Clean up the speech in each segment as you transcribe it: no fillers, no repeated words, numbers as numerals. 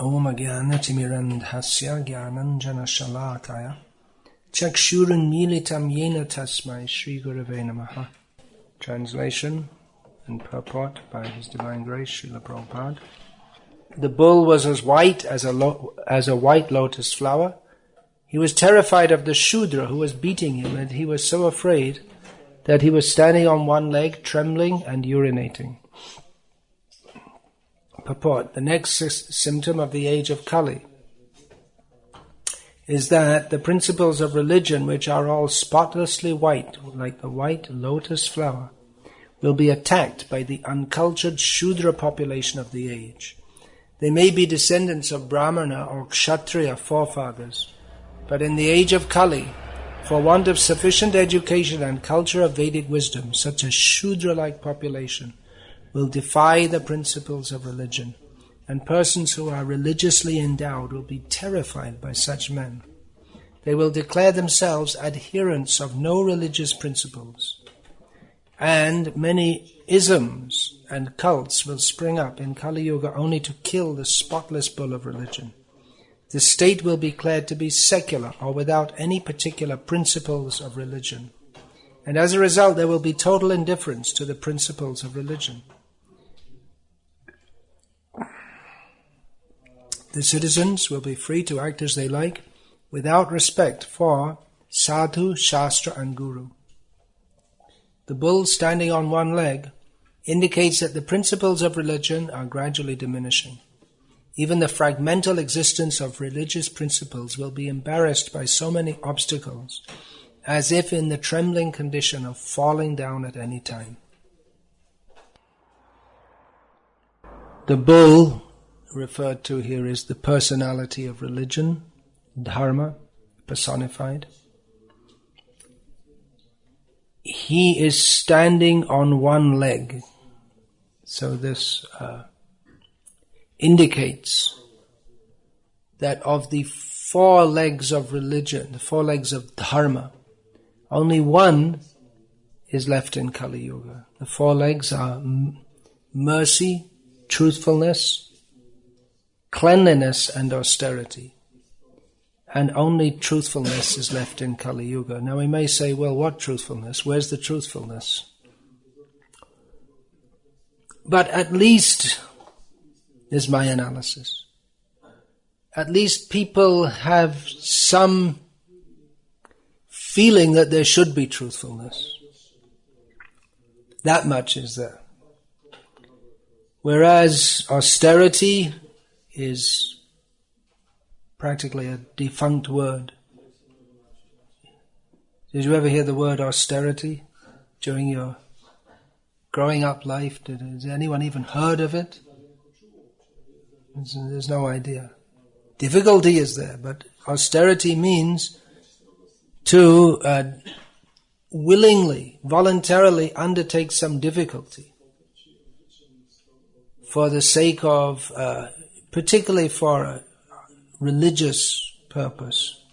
Om Jnanatirmirandhasya Jnananjana Shalakaya Chakshurunmilitam Yena Tasmai Shri Gurave Namaha. Translation and purport by His Divine Grace Srila Prabhupada. The bull was as white as a white lotus flower. He was terrified of the Shudra who was beating him, and he was so afraid that he was standing on one leg, trembling and urinating. Purport. The next symptom of the age of Kali is that the principles of religion, which are all spotlessly white, like the white lotus flower, will be attacked by the uncultured Shudra population of the age. They may be descendants of Brahmana or Kshatriya forefathers, but in the age of Kali, for want of sufficient education and culture of Vedic wisdom, such a Shudra-like population will defy the principles of religion, and persons who are religiously endowed will be terrified by such men. They will declare themselves adherents of no religious principles, and many isms and cults will spring up in Kali Yuga only to kill the spotless bull of religion. The state will be declared to be secular or without any particular principles of religion, and as a result there will be total indifference to the principles of religion. The citizens will be free to act as they like, without respect for sadhu, shastra and guru. The bull standing on one leg indicates that the principles of religion are gradually diminishing. Even the fragmental existence of religious principles will be embarrassed by so many obstacles, as if in the trembling condition of falling down at any time. The bull referred to here is the personality of religion, dharma, personified. He is standing on one leg. So this indicates that of the four legs of religion, the four legs of dharma, only one is left in Kali Yuga. The four legs are mercy, truthfulness, cleanliness and austerity. And only truthfulness is left in Kali Yuga. Now we may say, well, what truthfulness? Where's the truthfulness? But at least, is my analysis, at least people have some feeling that there should be truthfulness. That much is there. Whereas austerity is practically a defunct word. Did you ever hear the word austerity during your growing up life? Has anyone even heard of it? There's no idea. Difficulty is there, but austerity means to willingly, voluntarily undertake some difficulty for the sake of, particularly for a religious purpose.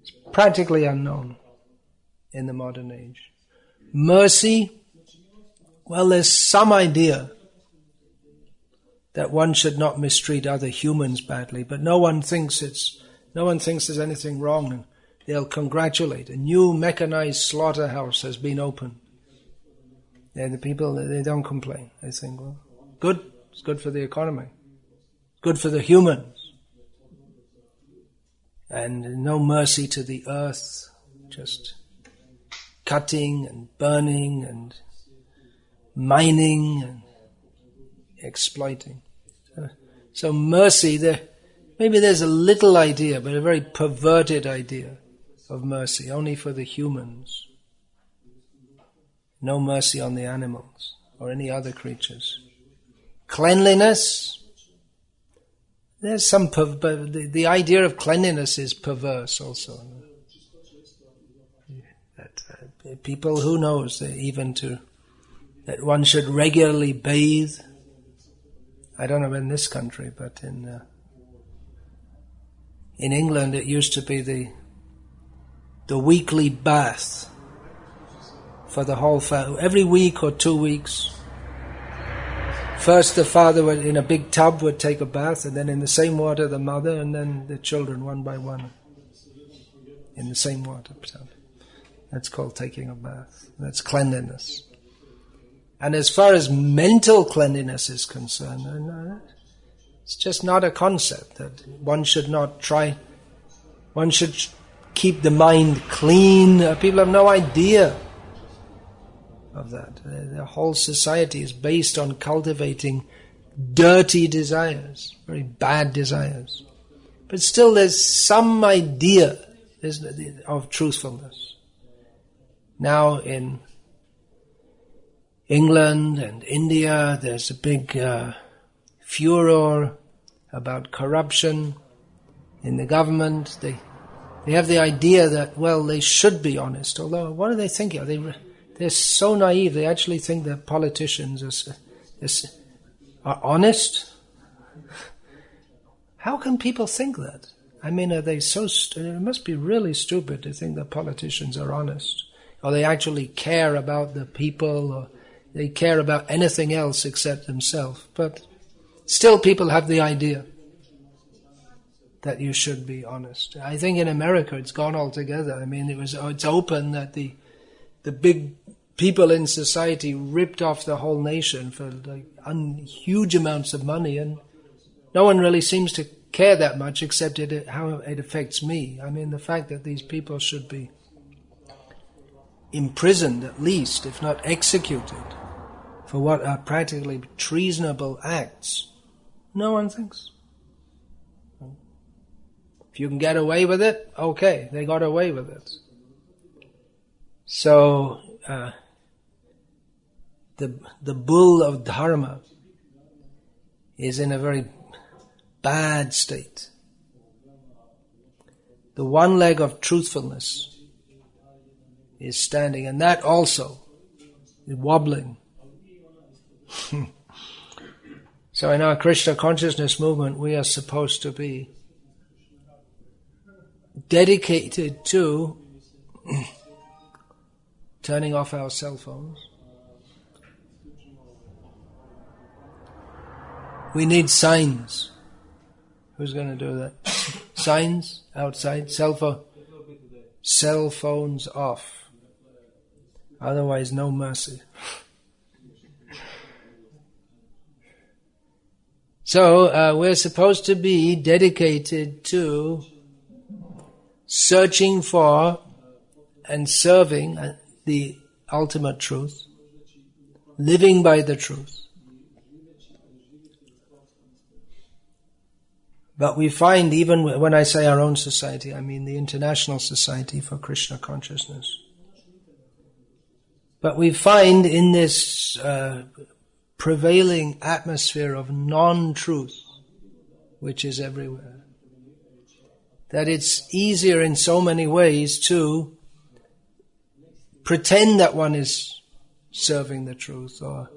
It's practically unknown in the modern age. Mercy, well, there's some idea that one should not mistreat other humans badly, but no one thinks there's anything wrong, and they'll congratulate. A new mechanized slaughterhouse has been opened. And the people, they don't complain. They think, well, good, it's good for the economy, good for the humans. And no mercy to the earth, just cutting and burning and mining and exploiting. So mercy, maybe there's a little idea, but a very perverted idea of mercy, only for the humans. No mercy on the animals or any other creatures. Cleanliness, there's some, the idea of cleanliness is perverse also. That people, who knows, that one should regularly bathe. I don't know in this country, but in England it used to be the weekly bath for the whole family. Every week or 2 weeks, First the father would, in a big tub, would take a bath, and then in the same water the mother, and then the children one by one in the same water tub. That's called taking a bath. That's cleanliness. And as far as mental cleanliness is concerned, it's just not a concept that one should not try. One should keep the mind clean. People have no idea of that. The whole society is based on cultivating dirty desires, very bad desires. But still there's some idea, isn't it, of truthfulness. Now in England and India, there's a big furor about corruption in the government. They have the idea that, well, they should be honest. Although, what are they thinking? They're so naive. They actually think that politicians are honest. How can people think that? I mean, are they so? It must be really stupid to think that politicians are honest, or they actually care about the people, or they care about anything else except themselves. But still, people have the idea that you should be honest. I think in America it's gone altogether. I mean, it's open that the big people in society ripped off the whole nation for like huge amounts of money, and no one really seems to care that much except how it affects me. I mean, the fact that these people should be imprisoned at least, if not executed, for what are practically treasonable acts, no one thinks. If you can get away with it, okay, they got away with it. So, the bull of dharma is in a very bad state. The one leg of truthfulness is standing, and that also is wobbling. So in our Krishna consciousness movement, we are supposed to be dedicated to turning off our cell phones. We need signs. Who's going to do that? Signs outside, cell phones off. Otherwise, no mercy. So, we're supposed to be dedicated to searching for and serving the ultimate truth, living by the truth. But we find, even when I say our own society, I mean the International Society for Krishna Consciousness. But we find in this prevailing atmosphere of non-truth, which is everywhere, that it's easier in so many ways to pretend that one is serving the truth, or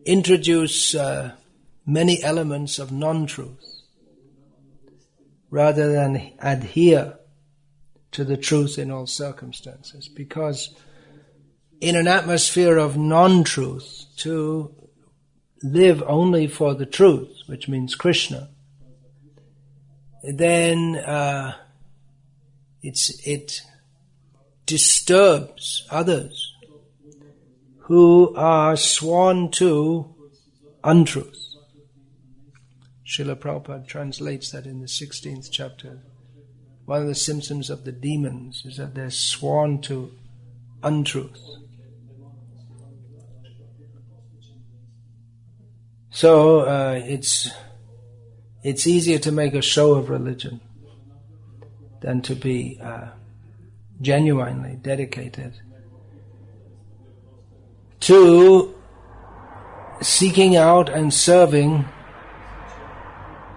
introduce many elements of non-truth, rather than adhere to the truth in all circumstances. Because in an atmosphere of non-truth, to live only for the truth, which means Krishna, then it disturbs others who are sworn to untruth. Srila Prabhupada translates that in the 16th chapter. One of the symptoms of the demons is that they're sworn to untruth. So it's easier to make a show of religion than to be genuinely dedicated to seeking out and serving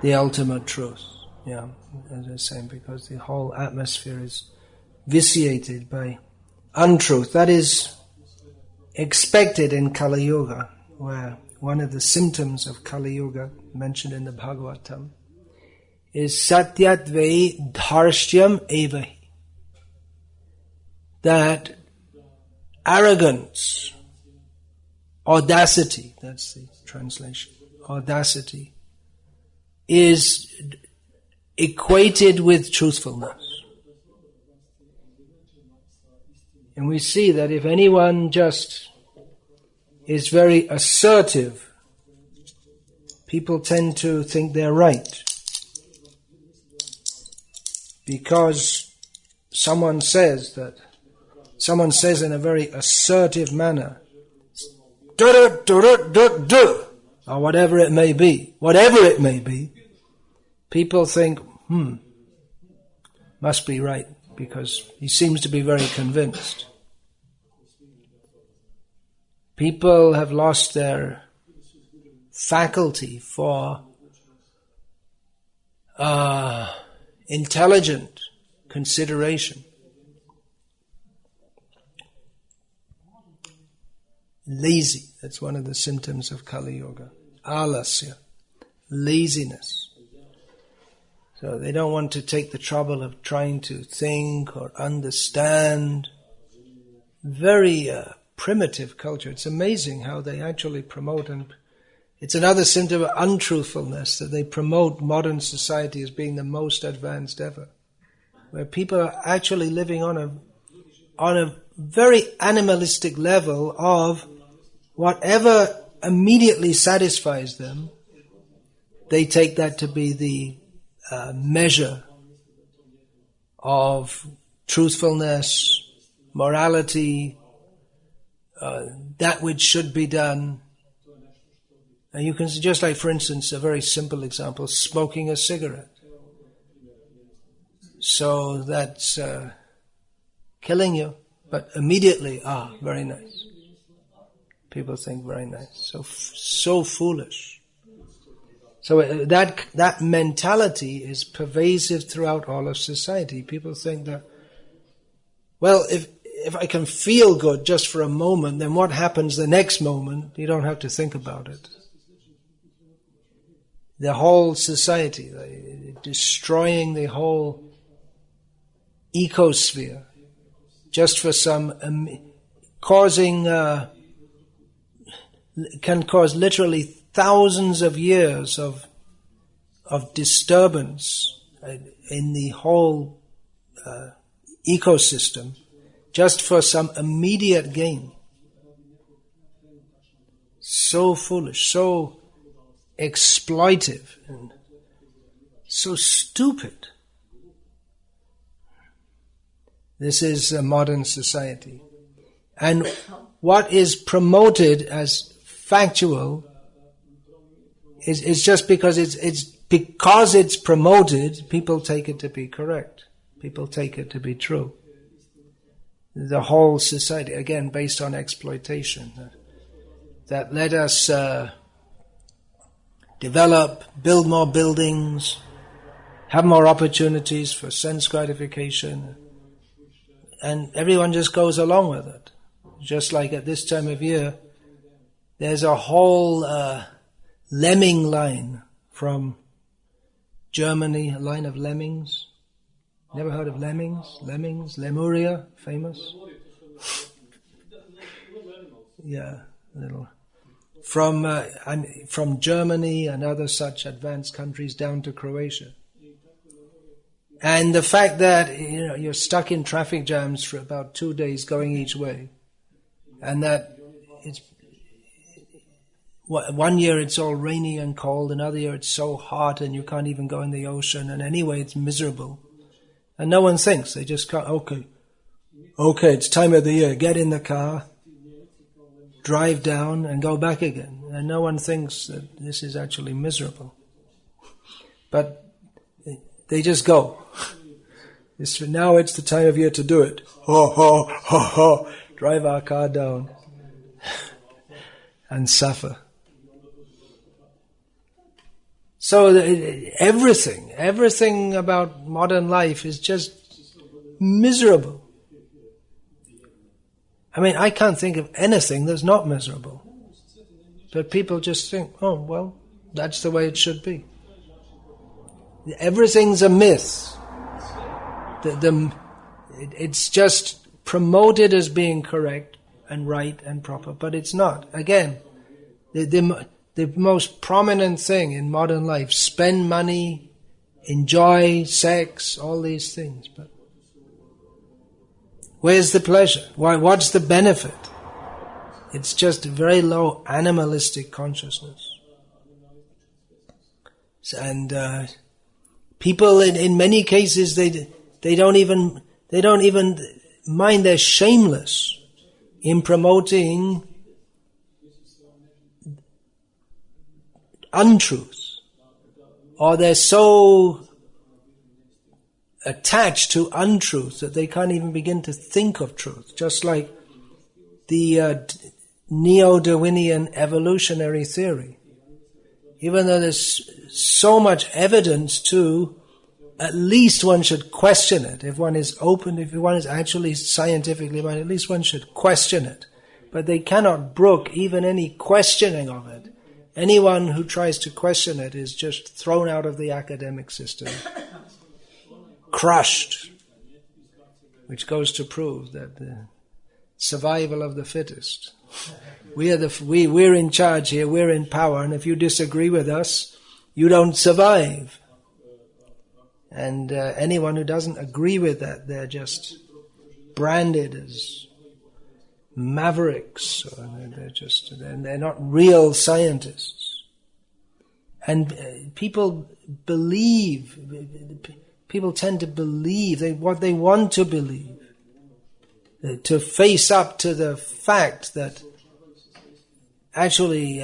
the ultimate truth. Yeah, as I was saying, because the whole atmosphere is vitiated by untruth. That is expected in Kali Yuga, where one of the symptoms of Kali Yuga mentioned in the Bhagavad-gita is satyadvai dharshtyam evahi. That arrogance audacity, that's the translation, audacity, is equated with truthfulness. And we see that if anyone just is very assertive, people tend to think they're right. Because someone says in a very assertive manner, or whatever it may be, people think, must be right, because he seems to be very convinced. People have lost their faculty for intelligent consideration. Lazy, that's one of the symptoms of Kali Yuga. Alasya, laziness. So they don't want to take the trouble of trying to think or understand. Very primitive culture. It's amazing how they actually promote, and it's another symptom of untruthfulness, that they promote modern society as being the most advanced ever, where people are actually living on a very animalistic level of whatever immediately satisfies them. They take that to be the measure of truthfulness, morality, that which should be done. And you can, just like, for instance, a very simple example, smoking a cigarette. So that's killing you, but immediately, very nice. People think very nice. So foolish. So that mentality is pervasive throughout all of society. People think that, well, if I can feel good just for a moment, then what happens the next moment, you don't have to think about it. The whole society, destroying the whole ecosphere, just for some, can cause literally thousands of years of disturbance in the whole ecosystem, just for some immediate gain. So foolish, so exploitive, and so stupid. This is a modern society. And what is promoted as factual is just because it's promoted, people take it to be correct. People take it to be true. The whole society, again, based on exploitation, that let us develop, build more buildings, have more opportunities for sense gratification, and everyone just goes along with it. Just like at this time of year, there's a whole lemming line from Germany, a line of lemmings. Never heard of lemmings? Lemmings, Lemuria, famous. Yeah, a little. From Germany and other such advanced countries down to Croatia. And the fact that you're stuck in traffic jams for about 2 days going each way, and that it's 1 year it's all rainy and cold, another year it's so hot and you can't even go in the ocean, and anyway it's miserable. And no one thinks, they just can't, okay, it's time of the year, get in the car, drive down and go back again. And no one thinks that this is actually miserable. But they just go. Now it's the time of year to do it. Drive our car down and suffer. So everything about modern life is just miserable. I mean, I can't think of anything that's not miserable. But people just think, oh, well, that's the way it should be. Everything's a myth. It's just promoted as being correct, and right and proper, but it's not. Again, the most prominent thing in modern life, spend money, enjoy sex, all these things, but where's the pleasure? What's the benefit? It's just a very low animalistic consciousness. And people in many cases they don't even mind. They're shameless in promoting untruth, or they're so attached to untruth that they can't even begin to think of truth. Just like the neo-Darwinian evolutionary theory. Even though there's so much evidence to, at least one should question it. If one is open, if one is actually scientifically minded, at least one should question it. But they cannot brook even any questioning of it. Anyone who tries to question it is just thrown out of the academic system, crushed, which goes to prove that the survival of the fittest. We're in charge here, we're in power, and if you disagree with us, you don't survive. And anyone who doesn't agree with that, they're just branded as mavericks, or they're not real scientists. And people tend to believe what they want to believe, to face up to the fact that actually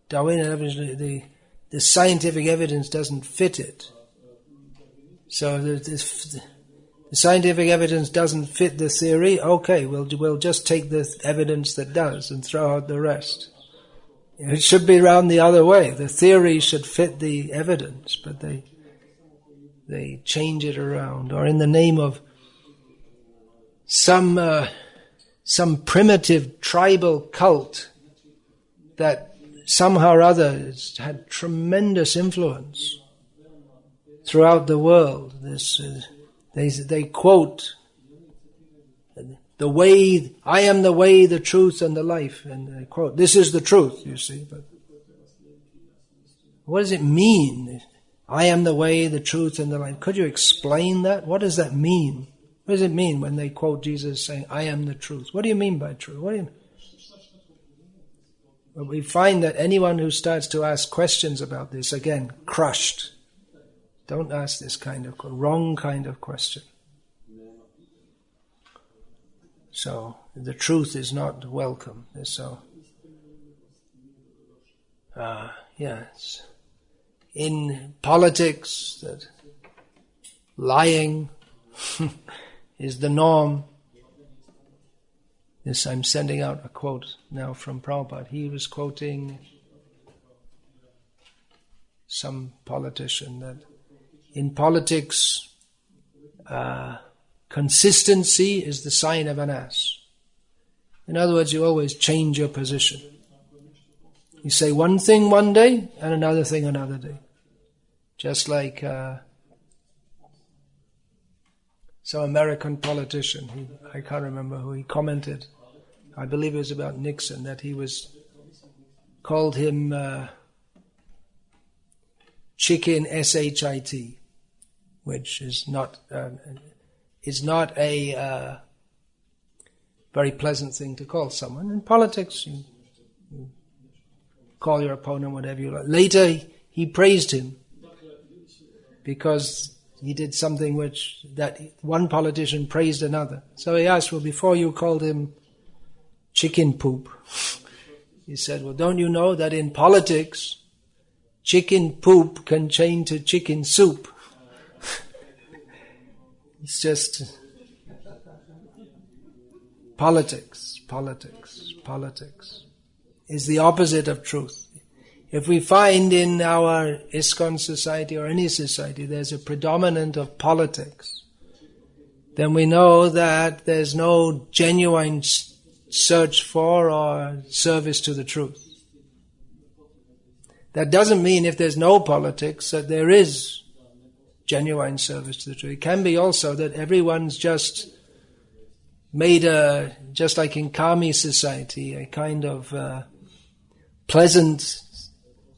Darwinian evidence, the scientific evidence doesn't fit it. So the scientific evidence doesn't fit the theory. Okay, we'll just take the evidence that does and throw out the rest. It should be round the other way. The theory should fit the evidence, but they change it around, or in the name of some primitive tribal cult that somehow or other has had tremendous influence throughout the world. They quote the way, I am the way, the truth, and the life, and they quote, this is the truth, you see. But what does it mean? I am the way, the truth, and the life. Could you explain that? What does that mean? What does it mean when they quote Jesus saying, I am the truth? What do you mean by truth? What do you mean? Well, we find that anyone who starts to ask questions about this, again, crushed. Don't ask this kind of wrong kind of question. So the truth is not welcome. So, it's in politics that lying is the norm. This, I'm sending out a quote now from Prabhupada. He was quoting some politician that in politics, consistency is the sign of an ass. In other words, you always change your position. You say one thing one day and another thing another day. Just like some American politician, I can't remember who, he commented, I believe it was about Nixon, that he called him chicken, S-H-I-T, which is not a very pleasant thing to call someone. In politics, you call your opponent whatever you like. Later, he praised him because he did something that one politician praised another. So he asked, well, before you called him chicken poop, he said, well, don't you know that in politics, chicken poop can change to chicken soup? It's just politics is the opposite of truth. If we find in our ISKCON society or any society there's a predominant of politics, then we know that there's no genuine search for or service to the truth. That doesn't mean if there's no politics that there is genuine service to the truth. It can be also that everyone's just made just like in Kami society, a kind of pleasant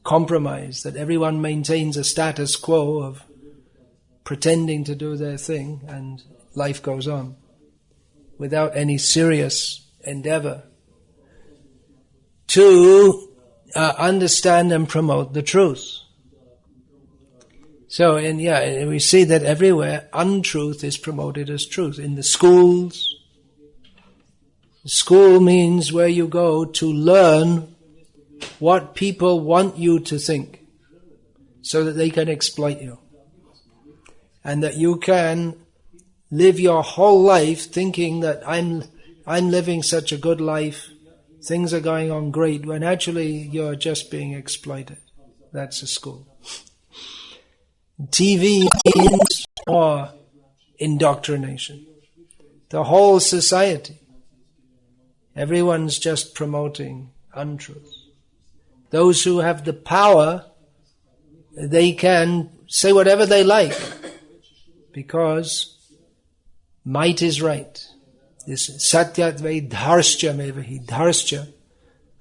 compromise that everyone maintains a status quo of pretending to do their thing and life goes on without any serious endeavor to understand and promote the truth. So, we see that everywhere untruth is promoted as truth. In the schools, school means where you go to learn what people want you to think so that they can exploit you. And that you can live your whole life thinking that I'm living such a good life, things are going on great, when actually you're just being exploited. That's a school. TV means more indoctrination. The whole society, everyone's just promoting untruth. Those who have the power, they can say whatever they like, because might is right. This satyat dharsya mevahi dharsya.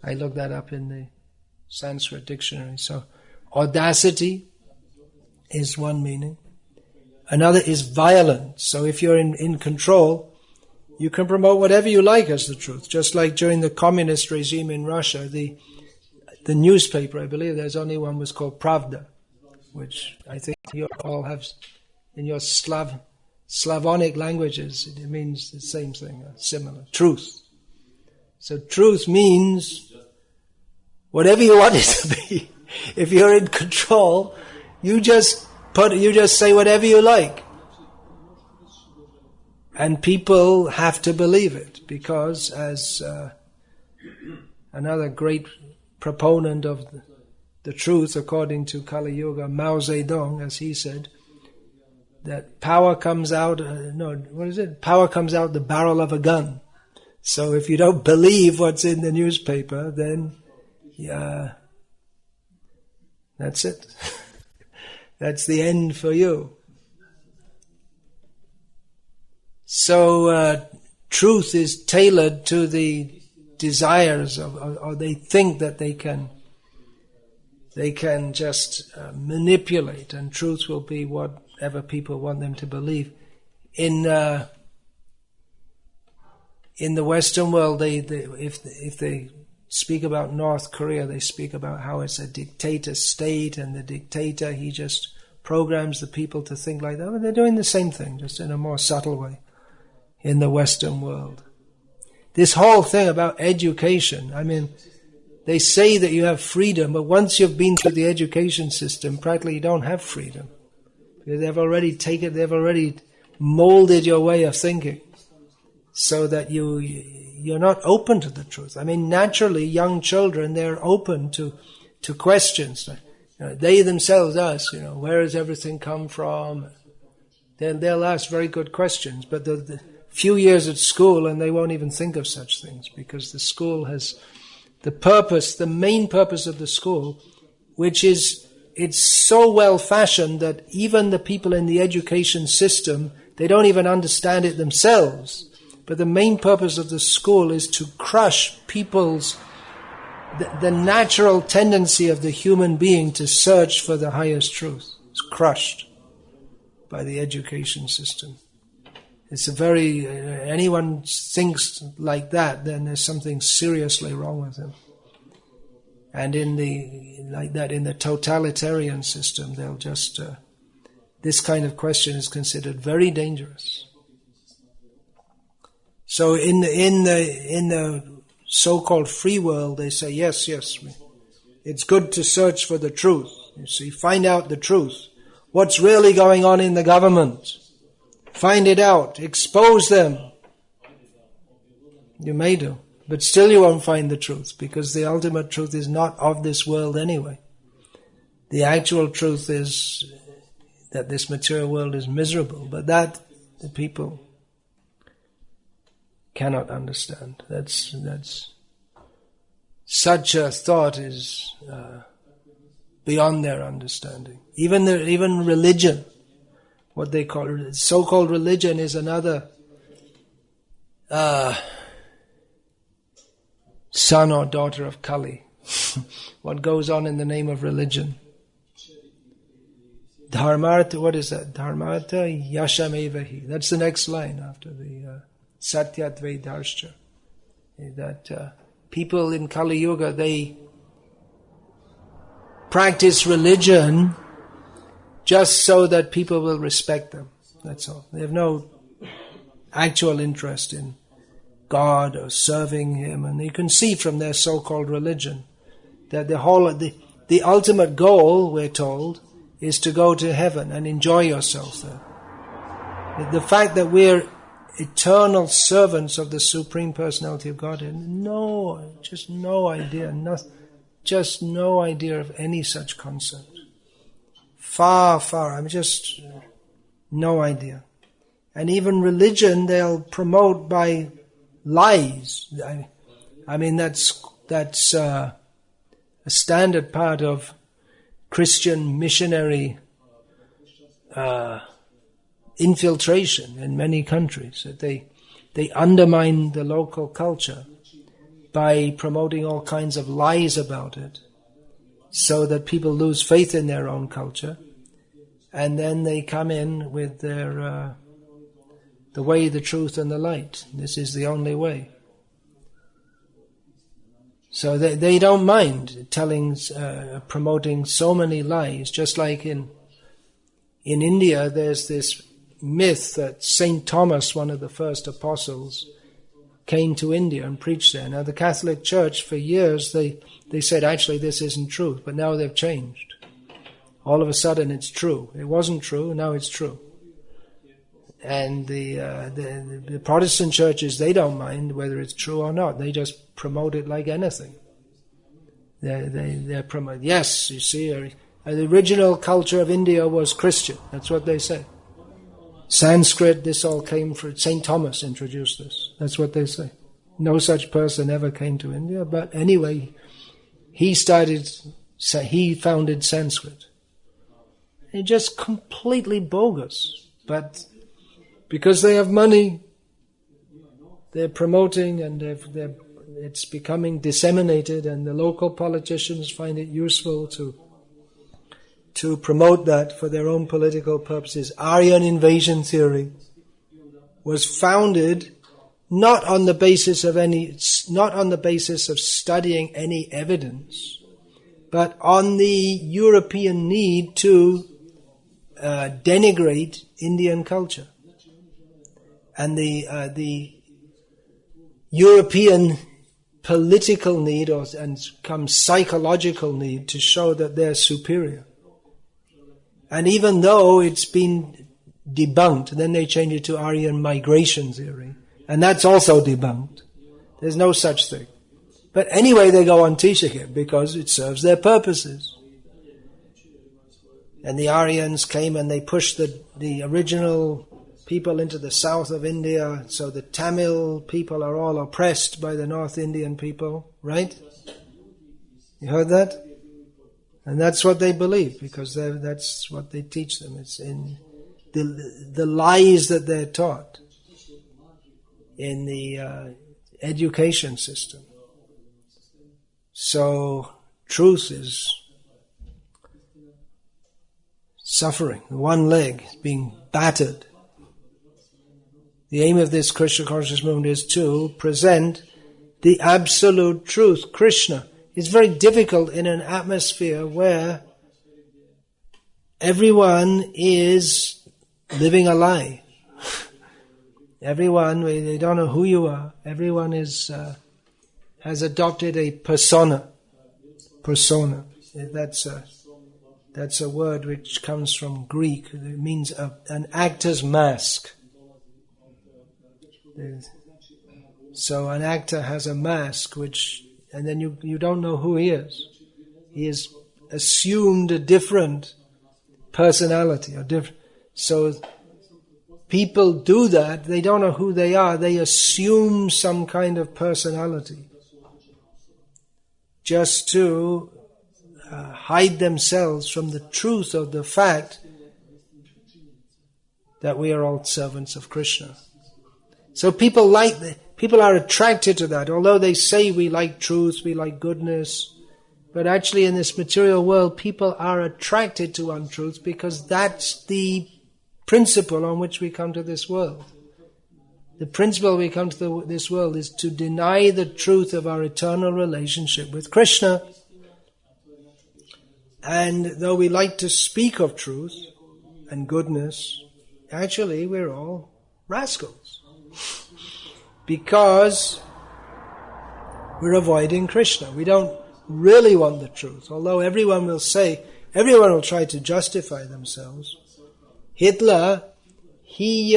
I looked that up in the Sanskrit dictionary. So audacity is one meaning. Another is violence. So if you're in control, you can promote whatever you like as the truth. Just like during the communist regime in Russia, the newspaper, I believe there's only one, was called Pravda, which I think you all have in your Slavonic languages. It means the same thing, similar. Truth. So truth means whatever you want it to be. If you're in control, you just say whatever you like. And people have to believe it, because as another great proponent of the truth, according to Kali Yuga, Mao Zedong, as he said, that power comes out, Power comes out the barrel of a gun. So if you don't believe what's in the newspaper, then that's it. That's the end for you. So truth is tailored to the desires of, or they think that they can just manipulate, and truth will be whatever people want them to believe. In the Western world, if they speak about North Korea, they speak about how it's a dictator state, and the dictator, he just programs the people to think like that. But they're doing the same thing, just in a more subtle way in the Western world. This whole thing about education, I mean, they say that you have freedom, but once you've been through the education system, practically you don't have freedom. Because they've already molded your way of thinking so that you're not open to the truth. I mean, naturally, young children, they're open to questions. They themselves ask, where does everything come from? They'll ask very good questions, but the few years at school and they won't even think of such things, because the school has the main purpose of the school, which is, it's so well fashioned that even the people in the education system, they don't even understand it themselves. But the main purpose of the school is to crush people's, the natural tendency of the human being to search for the highest truth. It's crushed by the education system. It's anyone thinks like that, then there's something seriously wrong with him. And in the totalitarian system, they'll just, this kind of question is considered very dangerous. So in the so-called free world, they say, yes, it's good to search for the truth. You see, find out the truth. What's really going on in the government? Find it out. Expose them. You may do. But still you won't find the truth, because the ultimate truth is not of this world anyway. The actual truth is that this material world is miserable, but that the people cannot understand. That's such a thought is beyond their understanding. Even religion, what they call so-called religion, is another son or daughter of Kali. What goes on in the name of religion? Dharmartha, what is that? Dharmartha yashamevahi. That's the next line after the Satyatve Darsha. That people in Kali Yuga, they practice religion just so that people will respect them. That's all. They have no actual interest in God or serving Him. And you can see from their so-called religion that the ultimate goal, we're told, is to go to heaven and enjoy yourself there. The fact that we're eternal servants of the Supreme Personality of Godhead, just no idea of any such concept. Far, just no idea. And even religion, they'll promote by lies. I mean, that's a standard part of Christian missionary infiltration in many countries. That they undermine the local culture by promoting all kinds of lies about it, so that people lose faith in their own culture, and then they come in with their the way, the truth, and the light. This is the only way. So they don't mind promoting so many lies. Just like in India, there's this myth that Saint Thomas, one of the first apostles, came to India and preached there. Now the Catholic Church, for years, they said actually this isn't true, but now they've changed. All of a sudden it's true. It wasn't true, now it's true. And the Protestant churches, they don't mind whether it's true or not. They just promote it like anything. They promote. Yes, you see, the original culture of India was Christian. That's what they say. Sanskrit, this all came from Saint Thomas introduced this. That's what they say. No such person ever came to India, but anyway, he founded Sanskrit. It's just completely bogus, but because they have money, they're promoting, and it's becoming disseminated, and the local politicians find it useful to promote that for their own political purposes. Aryan invasion theory was founded not on the basis of studying any evidence, but on the European need to denigrate Indian culture. And the European political need and some psychological need to show that they're superior. And even though it's been debunked, then they change it to Aryan migration theory. And that's also debunked. There's no such thing. But anyway, they go on teaching it because it serves their purposes. And the Aryans came and they pushed the original people into the south of India, so the Tamil people are all oppressed by the North Indian people, right? You heard that? And that's what they believe, because that's what they teach them. It's in the lies that they're taught in the education system. So truth is suffering. One leg is being battered. The aim of this Krishna conscious movement is to present the absolute truth, Krishna. It's very difficult in an atmosphere where everyone is living a lie. Everyone, they don't know who you are. Everyone has adopted a persona. Persona. That's a word which comes from Greek. It means an actor's mask. So an actor has a mask, and then you don't know who he is. He has assumed a different personality, so people do that. They don't know who they are. They assume some kind of personality just to hide themselves from the truth of the fact that we are all servants of Krishna. So people are attracted to that, although they say we like truth, we like goodness. But actually in this material world, people are attracted to untruth because that's the principle on which we come to this world. The principle we come to this world is to deny the truth of our eternal relationship with Krishna. And though we like to speak of truth and goodness, actually we're all rascals. Because we're avoiding Krishna. We don't really want the truth. Although everyone will try to justify themselves. Hitler, he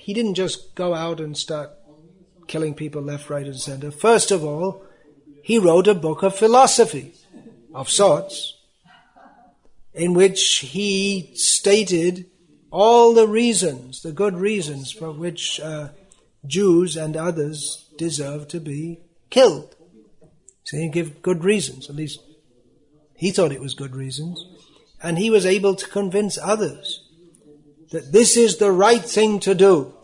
didn't just go out and start killing people left, right and center. First of all, he wrote a book of philosophy, of sorts, in which he stated all the reasons, the good reasons for which Jews and others deserve to be killed. So he gave good reasons, at least he thought it was good reasons. And he was able to convince others that this is the right thing to do,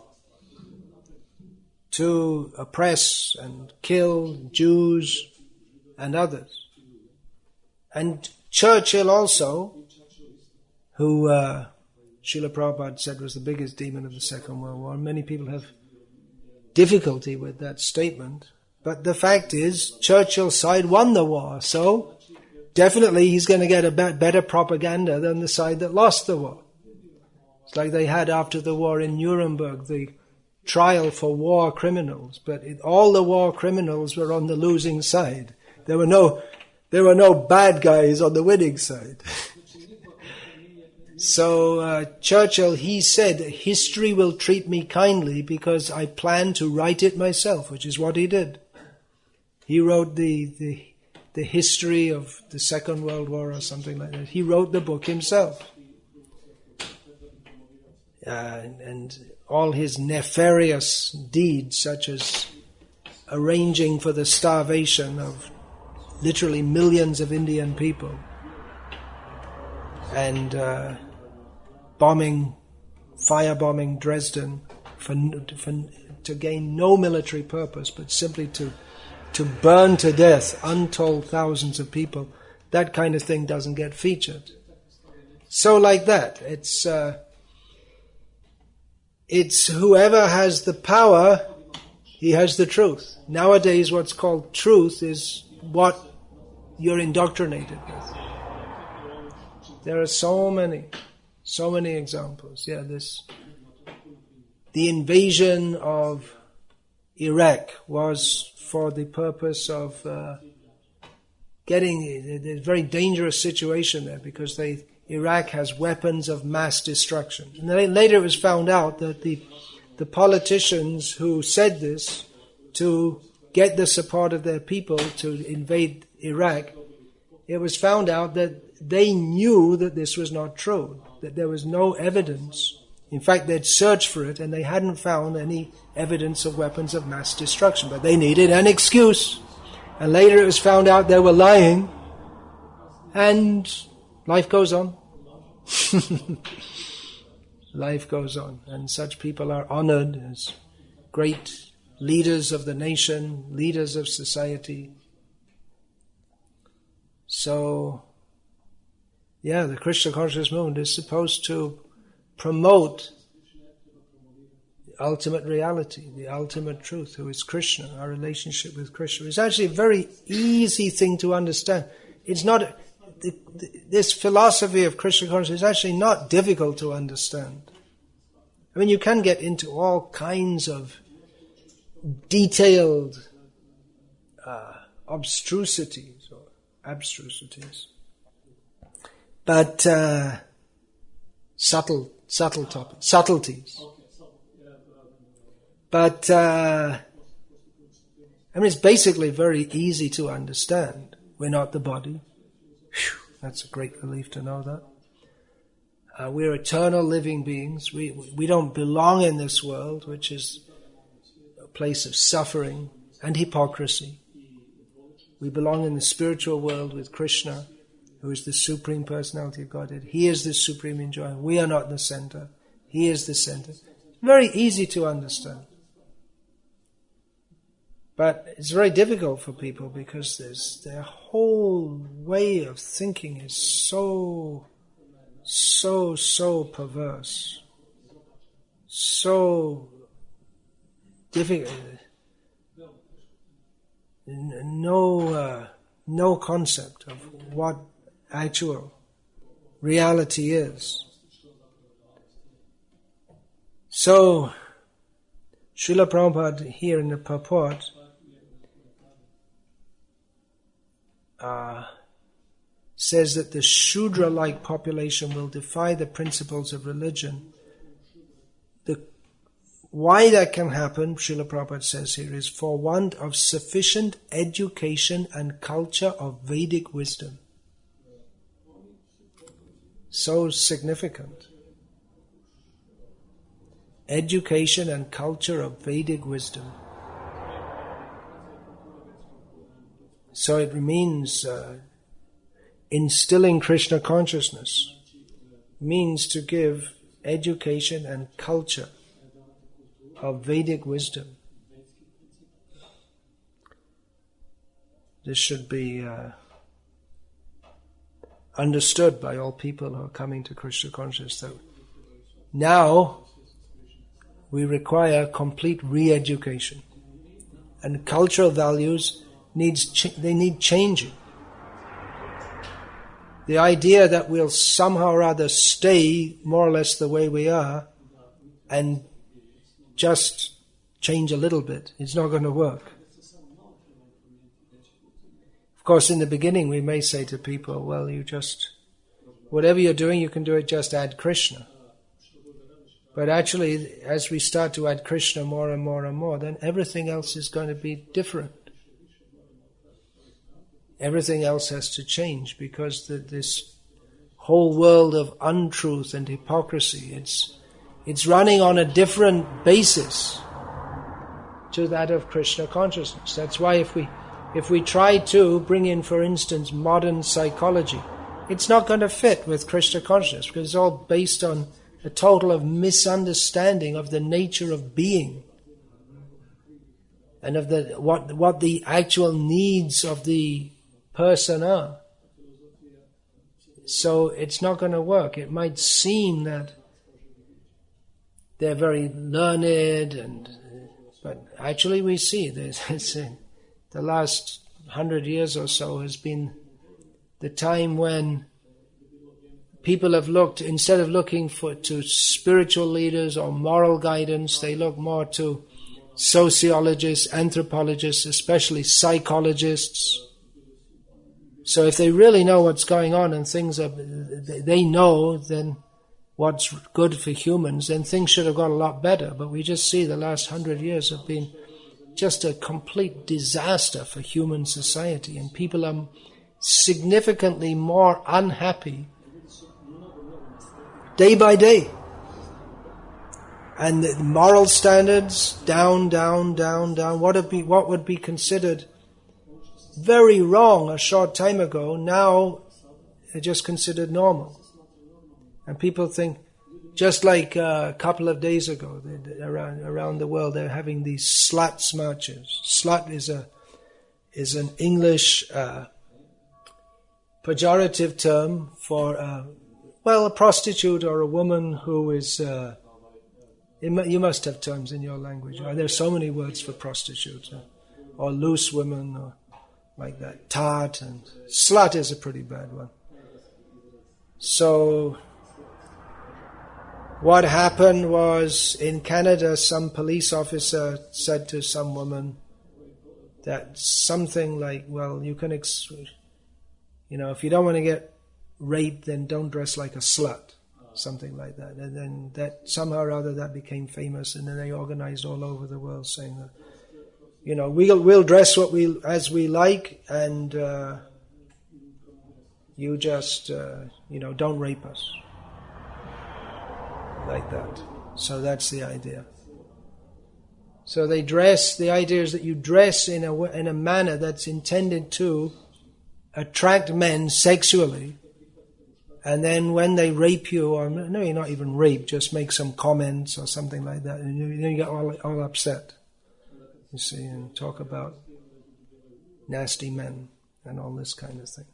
to oppress and kill Jews and others. And Churchill also, who Srila Prabhupada said was the biggest demon of the Second World War. Many people have difficulty with that statement. But the fact is, Churchill's side won the war, so definitely he's going to get a better propaganda than the side that lost the war. It's like they had after the war in Nuremberg, the trial for war criminals, but all the war criminals were on the losing side. There were no bad guys on the winning side. So Churchill, he said, history will treat me kindly because I plan to write it myself, which is what he did. He wrote the history of the Second World War or something like that. He wrote the book himself. And all his nefarious deeds, such as arranging for the starvation of literally millions of Indian people, and firebombing Dresden to gain no military purpose, but simply to burn to death untold thousands of people. That kind of thing doesn't get featured. So like that, it's whoever has the power, he has the truth. Nowadays what's called truth is what you're indoctrinated with. There are so many examples. Yeah, the invasion of Iraq was for the purpose of getting a very dangerous situation there, because Iraq has weapons of mass destruction. And then later it was found out that the politicians who said this to get the support of their people to invade Iraq, it was found out that they knew that this was not true, that there was no evidence. In fact, they'd searched for it and they hadn't found any evidence of weapons of mass destruction, but they needed an excuse. And later it was found out they were lying, and life goes on. Life goes on, and such people are honored as great leaders of the nation, leaders of society. So, yeah, the Krishna conscious movement is supposed to promote the ultimate reality, the ultimate truth, who is Krishna, our relationship with Krishna. It's actually a very easy thing to understand. It's not, this philosophy of Krishna consciousness is actually not difficult to understand. I mean, you can get into all kinds of detailed abstrusities, but subtleties. But I mean, it's basically very easy to understand. We're not the body. Whew, that's a great relief to know that. We're eternal living beings. We don't belong in this world, which is a place of suffering and hypocrisy. We belong in the spiritual world with Krishna, who is the Supreme Personality of Godhead. He is the supreme enjoyment. We are not the center. He is the center. Very easy to understand. But it's very difficult for people because their whole way of thinking is so perverse, so difficult. No concept of what actual reality is. So, Srila Prabhupada here in the purport says that the Shudra-like population will defy the principles of religion. Why that can happen, Srila Prabhupada says here, is for want of sufficient education and culture of Vedic wisdom. So significant. Education and culture of Vedic wisdom. So it means instilling Krishna consciousness means to give education and culture of Vedic wisdom. This should be understood by all people who are coming to Krishna consciousness. That now we require complete re-education, and cultural values need changing. The idea that we'll somehow or other stay more or less the way we are and just change a little bit, it's not going to work. Of course, in the beginning we may say to people, well, you just, whatever you're doing, you can do it, just add Krishna. But actually, as we start to add Krishna more and more and more, then everything else is going to be different. Everything else has to change, because this whole world of untruth and hypocrisy, it's running on a different basis to that of Krishna consciousness. That's why if we try to bring in, for instance, modern psychology, it's not going to fit with Krishna consciousness, because it's all based on a total of misunderstanding of the nature of being and of what the actual needs of the person are. So it's not going to work. It might seem that they're very learned, but actually we see the last 100 years or so has been the time when people have looked, instead of looking to spiritual leaders or moral guidance, they look more to sociologists, anthropologists, especially psychologists. So if they really know what's going on and they know then what's good for humans, then things should have got a lot better. But we just see the last 100 years have been just a complete disaster for human society, and people are significantly more unhappy day by day. And the moral standards down. What would be considered very wrong a short time ago, now they're just considered normal. And people think, just like a couple of days ago, around the world, they're having these sluts marches. Slut is an English pejorative term for a prostitute or a woman who is. You must have terms in your language. There's so many words for prostitutes, or loose women, or like that. Tart, and slut is a pretty bad one. So what happened was, in Canada, some police officer said to some woman that something like, well, you can, if you don't want to get raped, then don't dress like a slut, something like that. And then that somehow or other that became famous, and then they organized all over the world saying that, we'll dress as we like, and you just don't rape us. Like that. So that's the idea. So the idea is that you dress in a manner that's intended to attract men sexually, and then when they rape you, or no, you're not even raped, just make some comments or something like that, and then you get all upset. you see, and talk about nasty men and all this kind of thing.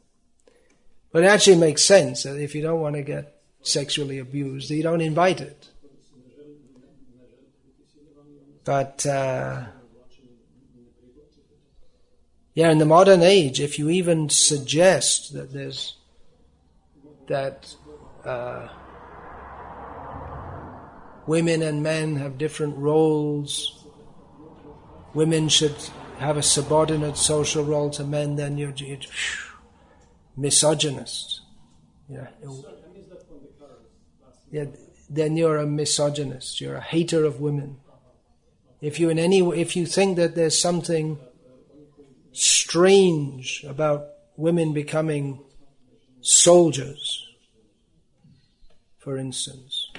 But it actually makes sense that if you don't want to get sexually abused, you don't invite it. But in the modern age, if you even suggest that women and men have different roles, women should have a subordinate social role to men, then you're misogynist. Then you're a misogynist. You're a hater of women. If you think that there's something strange about women becoming soldiers, for instance,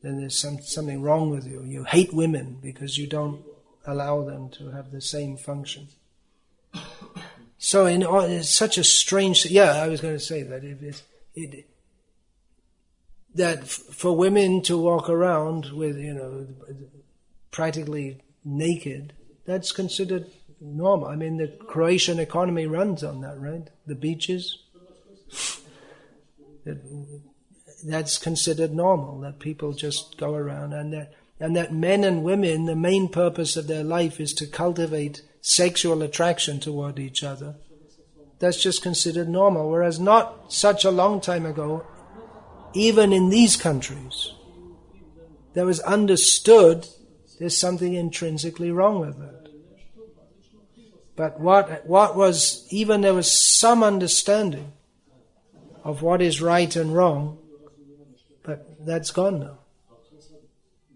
then there's something wrong with you. You hate women because you don't allow them to have the same function. So it's such a strange... I was going to say that that for women to walk around with, practically naked, that's considered normal. I mean, the Croatian economy runs on that, right? The beaches. That's considered normal, that people just go around, and that men and women, the main purpose of their life is to cultivate sexual attraction toward each other. That's just considered normal, whereas not such a long time ago, even in these countries, there was understood there's something intrinsically wrong with that. But what was, even there was some understanding of what is right and wrong, but that's gone now.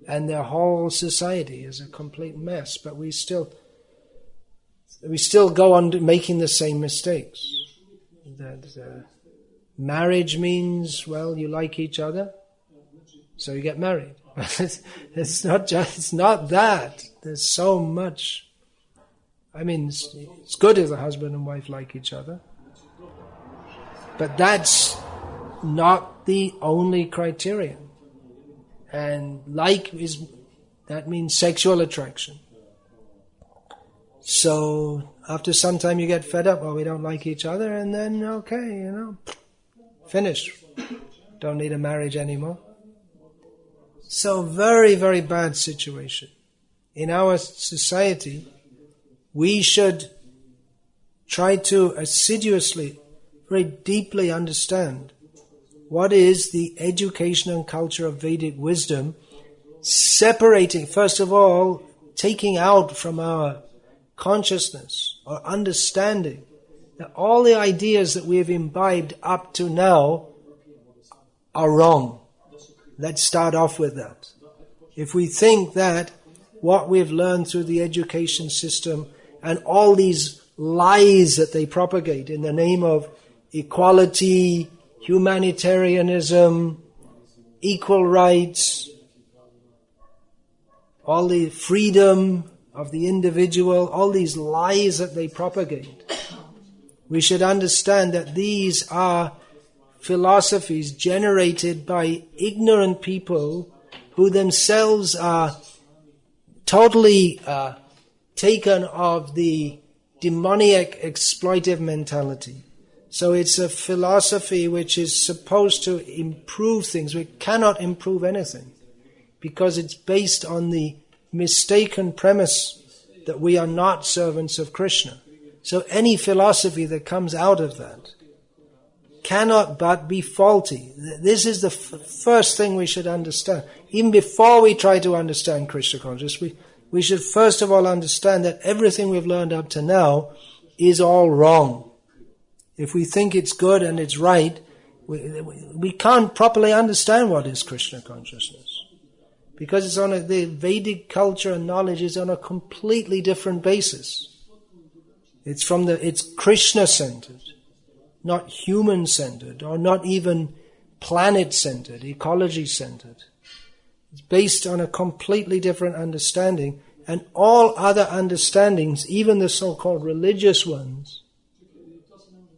And their whole society is a complete mess, but we still go on making the same mistakes. That marriage means, well, you like each other, so you get married. It's not that. There's so much. I mean, it's good if the husband and wife like each other, but that's not the only criterion. And that means sexual attraction. So after some time you get fed up, we don't like each other, and then okay, finish. Don't need a marriage anymore. So very, very bad situation. In our society, we should try to assiduously, very deeply understand what is the education and culture of Vedic wisdom, separating, first of all, taking out from our consciousness or understanding that all the ideas that we have imbibed up to now are wrong. Let's start off with that. If we think that what we've learned through the education system and all these lies that they propagate in the name of equality, humanitarianism, equal rights, all the freedom of the individual, all these lies that they propagate, we should understand that these are philosophies generated by ignorant people who themselves are totally taken of the demoniac exploitive mentality. So it's a philosophy which is supposed to improve things. We cannot improve anything because it's based on the mistaken premise that we are not servants of Krishna. So any philosophy that comes out of that cannot but be faulty. This is the first thing we should understand. Even before we try to understand Krishna consciousness, we should first of all understand that everything we've learned up to now is all wrong. If we think it's good and it's right, we can't properly understand what is Krishna consciousness. Because it's on the Vedic culture and knowledge is on a completely different basis. It's Krishna-centered, not human-centered, or not even planet-centered, ecology-centered. It's based on a completely different understanding, and all other understandings, even the so-called religious ones,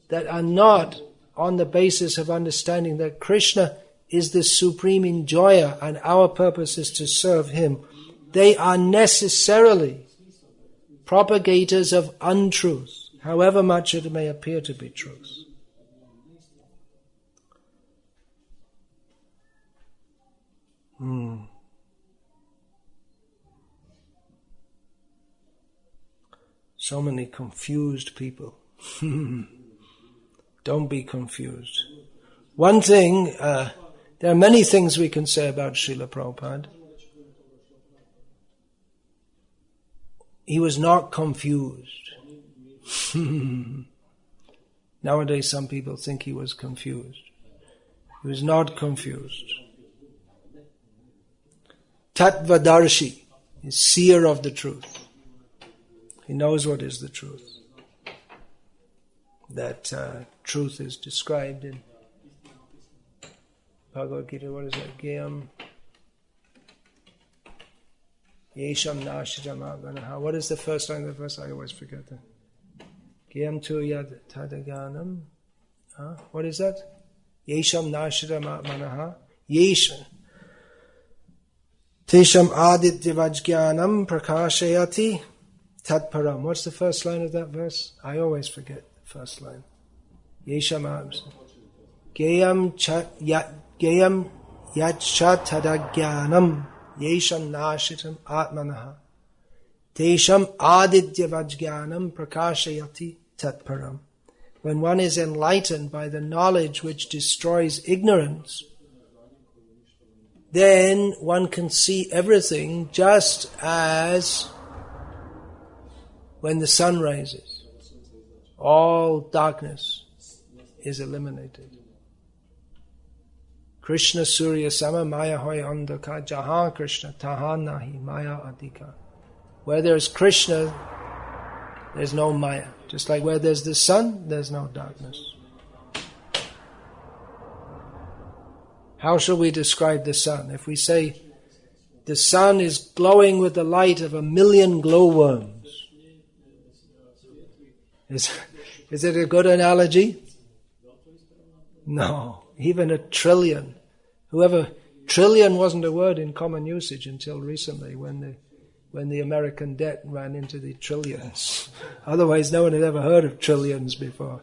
that are not on the basis of understanding that Krishna is the supreme enjoyer and our purpose is to serve Him, they are necessarily propagators of untruth, however much it may appear to be truth. So many confused people. Don't be confused. One thing, there are many things we can say about Srila Prabhupada. He was not confused. Nowadays some people think he was confused. He was not confused. Tattvadarshi is seer of the truth. He knows what is the truth. That truth is described in Bhagavad-gita. What is it? Gayam Yesham Nashijam Aganaha. What is the first line of the verse? I always forget that. Gayam tu yad tadaganam. What is that? Yesham Nashijam Aganaha. Yesham Tesham Adityavajgyanam Prakashayati Tatparam. What's the first line of that verse? I always forget the first line. Yesham Gayam Yacha Tadagyanam Yesham Nashitam Atmanaha Tesham Adityavajgyanam Prakashayati Tatparam. When one is enlightened by the knowledge which destroys ignorance, then one can see everything just as when the sun rises. All darkness is eliminated. Krishna Surya Sama Maya Hoy Andaka Jahan Krishna Tahan Nahi Maya Adika. Where there's Krishna, there's no Maya. Just like where there's the sun, there's no darkness. How shall we describe the sun? If we say the sun is glowing with the light of 1,000,000 glowworms, is it a good analogy? No, even 1,000,000,000,000. Trillion wasn't a word in common usage until recently when the American debt ran into the trillions. Otherwise no one had ever heard of trillions before.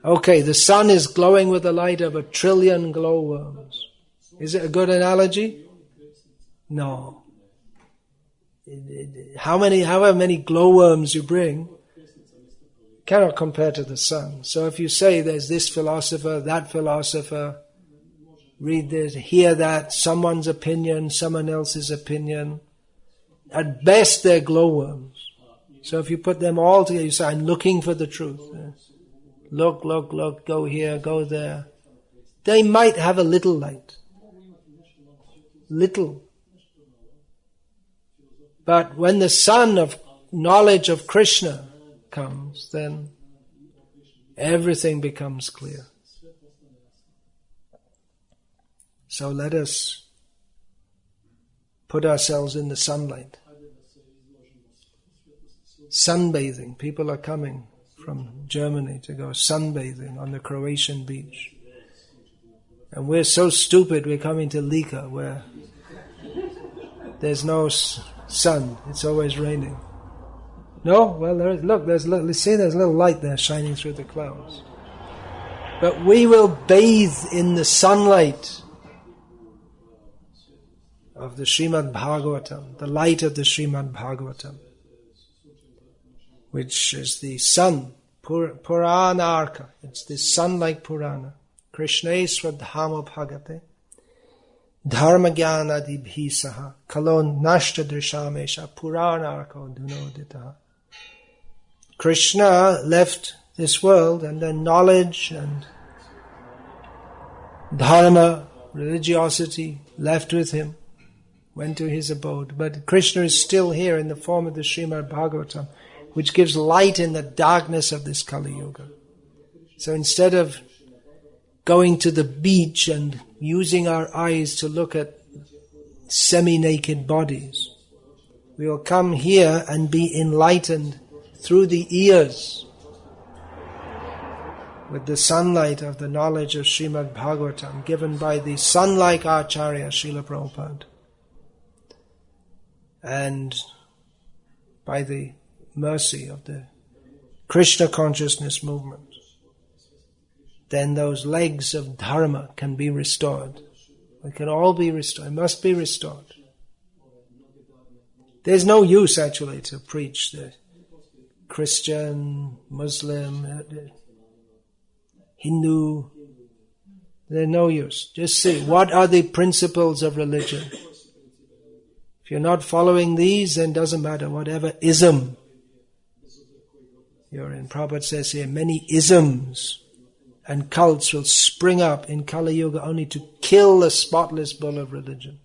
Okay, the sun is glowing with the light of 1,000,000,000,000 glowworms. Is it a good analogy? No. However many glowworms you bring, cannot compare to the sun. So if you say there's this philosopher, that philosopher, read this, hear that, someone's opinion, someone else's opinion, at best they're glowworms. So if you put them all together, you say, I'm looking for the truth. Look, go here, go there. They might have a little light. Little. But when the sun of knowledge of Krishna comes, then everything becomes clear. So let us put ourselves in the sunlight. Sunbathing. People are coming from Germany to go sunbathing on the Croatian beach. And we're so stupid we're coming to Lika where there's no sun. It's always raining. No? Well, there's a little light there shining through the clouds. But we will bathe in the sunlight of the Srimad Bhagavatam, the light of the Srimad Bhagavatam, which is the sun, Purana Arka. It's the sun-like Purana. Krishneshwar Dhama Bhagate Dharma Jnana Dibhisaha Kalon Nashta Drishamesha Purana Arka Dunoditaha. Krishna left this world and then knowledge and dharma, religiosity left with him, went to his abode. But Krishna is still here in the form of the Srimad Bhagavatam, which gives light in the darkness of this Kali Yuga. So instead of going to the beach and using our eyes to look at semi-naked bodies, we will come here and be enlightened through the ears with the sunlight of the knowledge of Srimad Bhagavatam given by the sun-like Acharya Srila Prabhupada, and by the mercy of the Krishna consciousness movement, then those legs of dharma can be restored. It can all be restored. It must be restored. There's no use actually to preach the Christian, Muslim, Hindu. There's no use. Just see, what are the principles of religion? If you're not following these, then it doesn't matter whatever ism you're in. Prabhupada says here, many isms and cults will spring up in Kali Yuga only to kill the spotless bull of religion.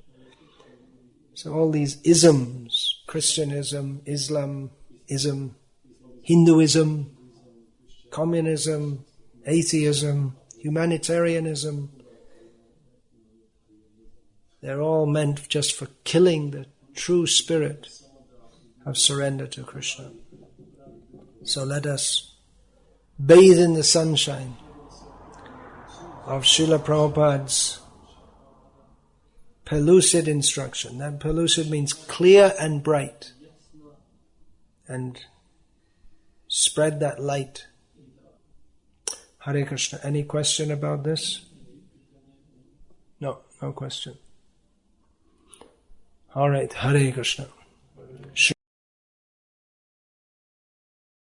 So all these isms, Christianism, Islamism, Hinduism, communism, atheism, humanitarianism, they're all meant just for killing the true spirit of surrender to Krishna. So let us bathe in the sunshine of Srila Prabhupada's pellucid instruction. That pellucid means clear and bright. And spread that light. Hare Krishna. Any question about this? No question. All right. Hare Krishna.